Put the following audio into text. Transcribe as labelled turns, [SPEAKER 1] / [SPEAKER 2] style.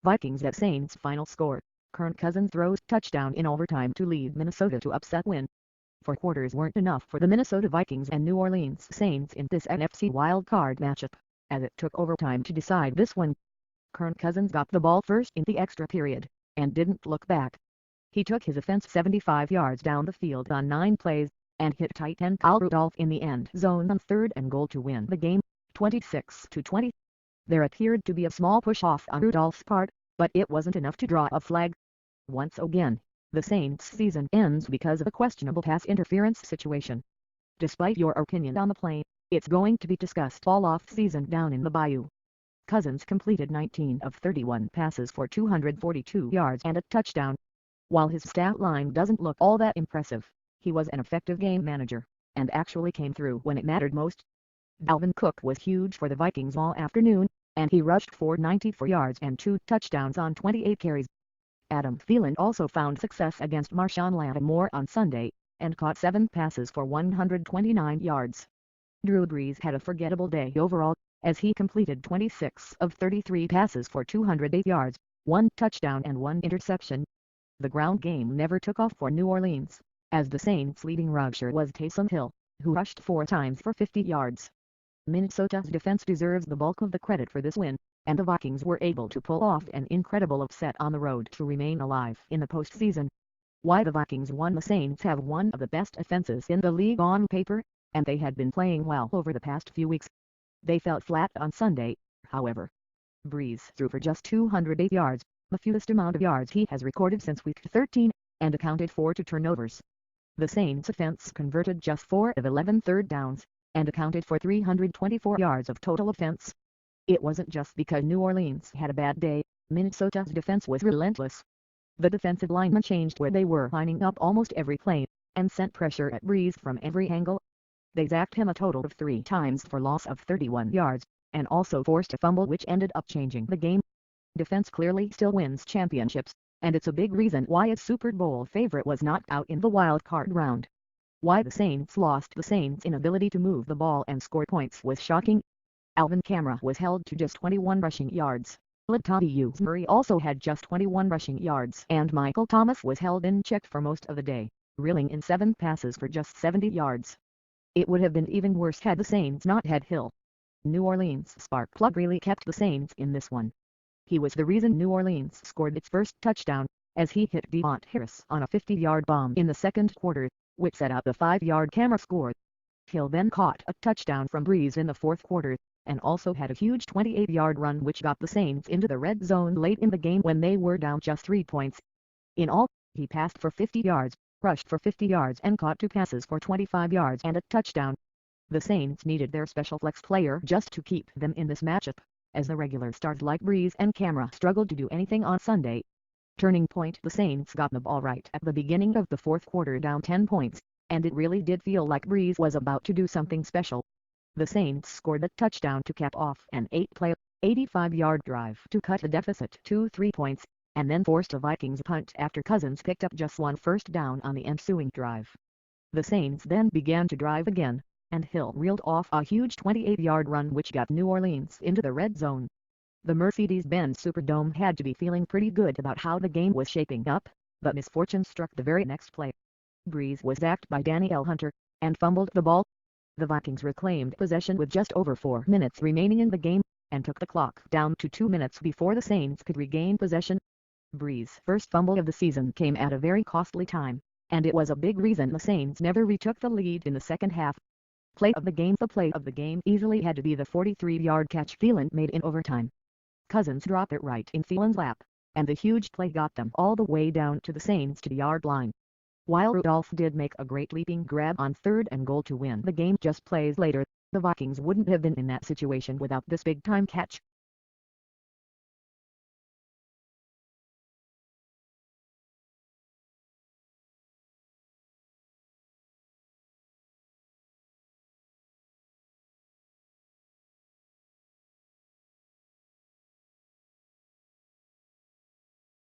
[SPEAKER 1] Vikings at Saints final score. Kirk Cousins throws touchdown in overtime to lead Minnesota to upset win. 4 quarters weren't enough for the Minnesota Vikings and New Orleans Saints in this NFC wildcard matchup, as it took overtime to decide this one. Kirk Cousins got the ball first in the extra period, and didn't look back. He took his offense 75 yards down the field on 9 plays, and hit tight end Kyle Rudolph in the end zone on 3rd and goal to win the game, 26-20. There appeared to be a small push-off on Rudolph's part, but it wasn't enough to draw a flag. Once again, the Saints' season ends because of a questionable pass interference situation. Despite your opinion on the play, it's going to be discussed all off-season down in the bayou. Cousins completed 19 of 31 passes for 242 yards and a touchdown. While his stat line doesn't look all that impressive, he was an effective game manager, and actually came through when it mattered most. Dalvin Cook was huge for the Vikings all afternoon, and he rushed for 94 yards and 2 touchdowns on 28 carries. Adam Thielen also found success against Marshawn Lattimore on Sunday, and caught 7 passes for 129 yards. Drew Brees had a forgettable day overall, as he completed 26 of 33 passes for 208 yards, 1 touchdown and 1 interception. The ground game never took off for New Orleans, as the Saints' leading rusher was Taysom Hill, who rushed 4 times for 50 yards. Minnesota's defense deserves the bulk of the credit for this win, and the Vikings were able to pull off an incredible upset on the road to remain alive in the postseason. Why the Vikings won? The Saints have one of the best offenses in the league on paper, and they had been playing well over the past few weeks. They felt flat on Sunday, however. Brees threw for just 208 yards, the fewest amount of yards he has recorded since Week 13, and accounted for 2 turnovers. The Saints' offense converted just 4 of 11 third downs, and accounted for 324 yards of total offense. It wasn't just because New Orleans had a bad day, Minnesota's defense was relentless. The defensive linemen changed where they were lining up almost every play, and sent pressure at Brees from every angle. They sacked him a total of 3 times for loss of 31 yards, and also forced a fumble which ended up changing the game. Defense clearly still wins championships, and it's a big reason why its Super Bowl favorite was knocked out in the wild card round. Why the Saints lost? The Saints' inability to move the ball and score points was shocking. Alvin Kamara was held to just 21 rushing yards. Latavius Murray also had just 21 rushing yards, and Michael Thomas was held in check for most of the day, reeling in 7 passes for just 70 yards. It would have been even worse had the Saints not had Hill. New Orleans' spark plug really kept the Saints in this one. He was the reason New Orleans scored its first touchdown, as he hit Devont Harris on a 50-yard bomb in the second quarter, which set up the 5-yard Kamara score. Hill then caught a touchdown from Brees in the fourth quarter, and also had a huge 28-yard run which got the Saints into the red zone late in the game when they were down just 3 points. In all, he passed for 50 yards, rushed for 50 yards and caught 2 passes for 25 yards and a touchdown. The Saints needed their special flex player just to keep them in this matchup, as the regular stars like Brees and Kamara struggled to do anything on Sunday. Turning point: the Saints got the ball right at the beginning of the fourth quarter down 10 points, and it really did feel like Brees was about to do something special. The Saints scored a touchdown to cap off an 8-play, 85-yard drive to cut the deficit to 3 points, and then forced a Vikings punt after Cousins picked up just 1 first down on the ensuing drive. The Saints then began to drive again, and Hill reeled off a huge 28-yard run which got New Orleans into the red zone. The Mercedes-Benz Superdome had to be feeling pretty good about how the game was shaping up, but misfortune struck the very next play. Brees was sacked by Danielle Hunter, and fumbled the ball. The Vikings reclaimed possession with just over 4 minutes remaining in the game, and took the clock down to 2 minutes before the Saints could regain possession. Brees' first fumble of the season came at a very costly time, and it was a big reason the Saints never retook the lead in the second half. Play of the game: the play of the game easily had to be the 43-yard catch Thielen made in overtime. Cousins dropped it right in Thielen's lap, and the huge play got them all the way down to the Saints' 2-yard line. While Rudolph did make a great leaping grab on 3rd and goal to win the game just plays later, the Vikings wouldn't have been in that situation without this big-time catch.